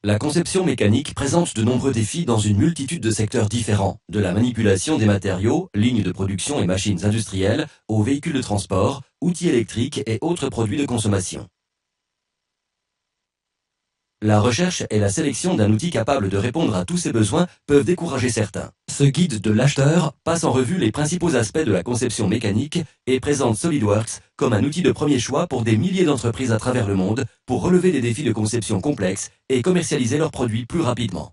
La conception mécanique présente de nombreux défis dans une multitude de secteurs différents, de la manipulation des matériaux, lignes de production et machines industrielles, aux véhicules de transport, outils électriques et autres produits de consommation. La recherche et la sélection d'un outil capable de répondre à tous ces besoins peuvent décourager certains. Ce guide de l'acheteur passe en revue les principaux aspects de la conception mécanique et présente SolidWorks comme un outil de premier choix pour des milliers d'entreprises à travers le monde pour relever des défis de conception complexes et commercialiser leurs produits plus rapidement.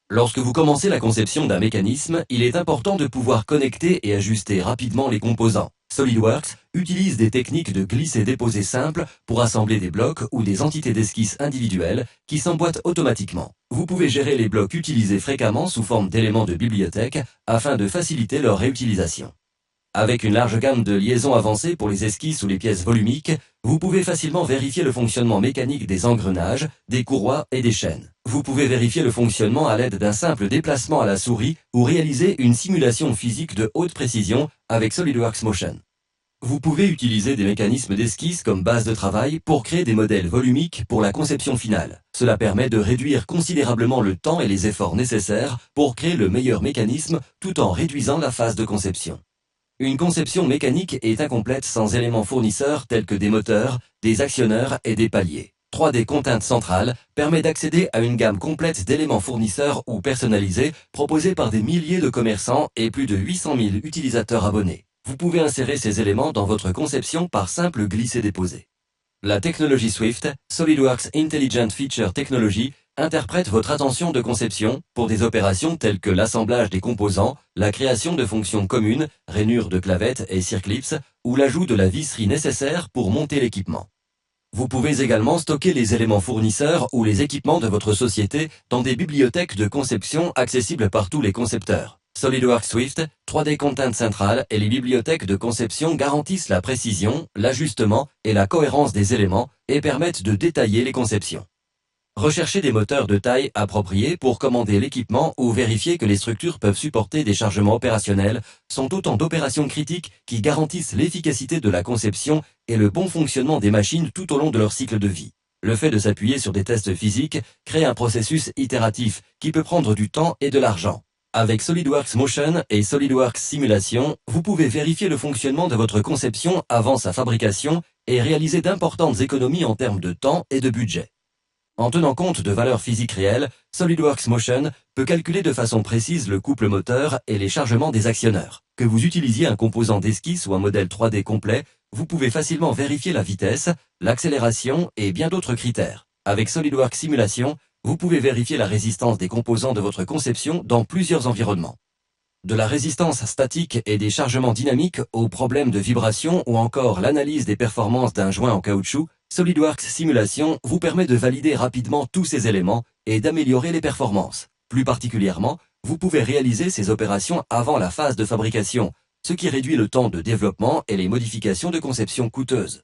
Lorsque vous commencez la conception d'un mécanisme, il est important de pouvoir connecter et ajuster rapidement les composants. SolidWorks utilise des techniques de glisser-déposer simples pour assembler des blocs ou des entités d'esquisse individuelles qui s'emboîtent automatiquement. Vous pouvez gérer les blocs utilisés fréquemment sous forme d'éléments de bibliothèque afin de faciliter leur réutilisation. Avec une large gamme de liaisons avancées pour les esquisses ou les pièces volumiques, vous pouvez facilement vérifier le fonctionnement mécanique des engrenages, des courroies et des chaînes. Vous pouvez vérifier le fonctionnement à l'aide d'un simple déplacement à la souris ou réaliser une simulation physique de haute précision avec SolidWorks Motion. Vous pouvez utiliser des mécanismes d'esquisse comme base de travail pour créer des modèles volumiques pour la conception finale. Cela permet de réduire considérablement le temps et les efforts nécessaires pour créer le meilleur mécanisme tout en réduisant la phase de conception. Une conception mécanique est incomplète sans éléments fournisseurs tels que des moteurs, des actionneurs et des paliers. 3D Content Central permet d'accéder à une gamme complète d'éléments fournisseurs ou personnalisés proposés par des milliers de commerçants et plus de 800 000 utilisateurs abonnés. Vous pouvez insérer ces éléments dans votre conception par simple glisser-déposer. La technologie Swift, SolidWorks Intelligent Feature Technology, interprète votre attention de conception pour des opérations telles que l'assemblage des composants, la création de fonctions communes, rainures de clavettes et circlips, ou l'ajout de la visserie nécessaire pour monter l'équipement. Vous pouvez également stocker les éléments fournisseurs ou les équipements de votre société dans des bibliothèques de conception accessibles par tous les concepteurs. SolidWorks Swift, 3D Content Central et les bibliothèques de conception garantissent la précision, l'ajustement et la cohérence des éléments et permettent de détailler les conceptions. Recherchez des moteurs de taille appropriés pour commander l'équipement ou vérifier que les structures peuvent supporter des chargements opérationnels sont autant d'opérations critiques qui garantissent l'efficacité de la conception et le bon fonctionnement des machines tout au long de leur cycle de vie. Le fait de s'appuyer sur des tests physiques crée un processus itératif qui peut prendre du temps et de l'argent. Avec SolidWorks Motion et SolidWorks Simulation, vous pouvez vérifier le fonctionnement de votre conception avant sa fabrication et réaliser d'importantes économies en termes de temps et de budget. En tenant compte de valeurs physiques réelles, SolidWorks Motion peut calculer de façon précise le couple moteur et les chargements des actionneurs. Que vous utilisiez un composant d'esquisse ou un modèle 3D complet, vous pouvez facilement vérifier la vitesse, l'accélération et bien d'autres critères. Avec SolidWorks Simulation, vous pouvez vérifier la résistance des composants de votre conception dans plusieurs environnements. De la résistance statique et des chargements dynamiques aux problèmes de vibration ou encore l'analyse des performances d'un joint en caoutchouc, SolidWorks Simulation vous permet de valider rapidement tous ces éléments et d'améliorer les performances. Plus particulièrement, vous pouvez réaliser ces opérations avant la phase de fabrication, ce qui réduit le temps de développement et les modifications de conception coûteuses.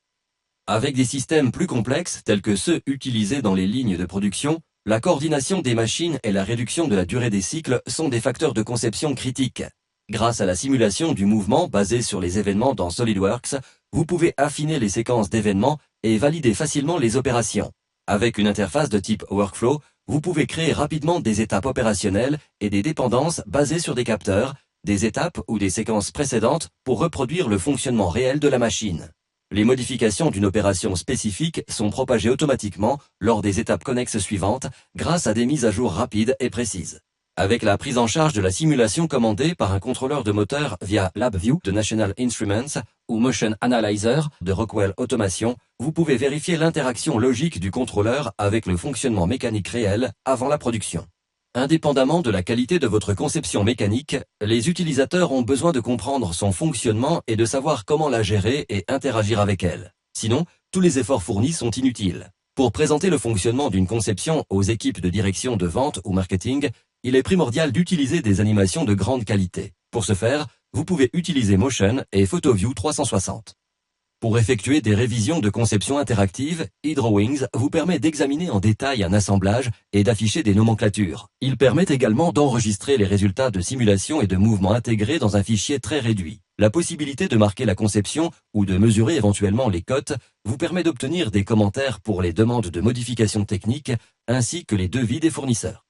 Avec des systèmes plus complexes tels que ceux utilisés dans les lignes de production, la coordination des machines et la réduction de la durée des cycles sont des facteurs de conception critiques. Grâce à la simulation du mouvement basée sur les événements dans SolidWorks, vous pouvez affiner les séquences d'événements et valider facilement les opérations. Avec une interface de type Workflow, vous pouvez créer rapidement des étapes opérationnelles et des dépendances basées sur des capteurs, des étapes ou des séquences précédentes pour reproduire le fonctionnement réel de la machine. Les modifications d'une opération spécifique sont propagées automatiquement lors des étapes connexes suivantes grâce à des mises à jour rapides et précises. Avec la prise en charge de la simulation commandée par un contrôleur de moteur via LabVIEW de National Instruments ou Motion Analyzer de Rockwell Automation, vous pouvez vérifier l'interaction logique du contrôleur avec le fonctionnement mécanique réel avant la production. Indépendamment de la qualité de votre conception mécanique, les utilisateurs ont besoin de comprendre son fonctionnement et de savoir comment la gérer et interagir avec elle. Sinon, tous les efforts fournis sont inutiles. Pour présenter le fonctionnement d'une conception aux équipes de direction de vente ou marketing, il est primordial d'utiliser des animations de grande qualité. Pour ce faire, vous pouvez utiliser Motion et PhotoView 360. Pour effectuer des révisions de conception interactive, eDrawings vous permet d'examiner en détail un assemblage et d'afficher des nomenclatures. Il permet également d'enregistrer les résultats de simulation et de mouvements intégrés dans un fichier très réduit. La possibilité de marquer la conception ou de mesurer éventuellement les cotes vous permet d'obtenir des commentaires pour les demandes de modifications techniques ainsi que les devis des fournisseurs.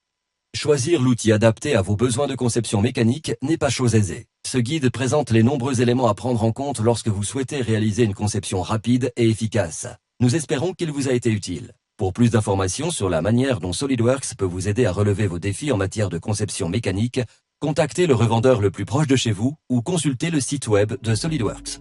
Choisir l'outil adapté à vos besoins de conception mécanique n'est pas chose aisée. Ce guide présente les nombreux éléments à prendre en compte lorsque vous souhaitez réaliser une conception rapide et efficace. Nous espérons qu'il vous a été utile. Pour plus d'informations sur la manière dont SolidWorks peut vous aider à relever vos défis en matière de conception mécanique, contactez le revendeur le plus proche de chez vous ou consultez le site web de SolidWorks.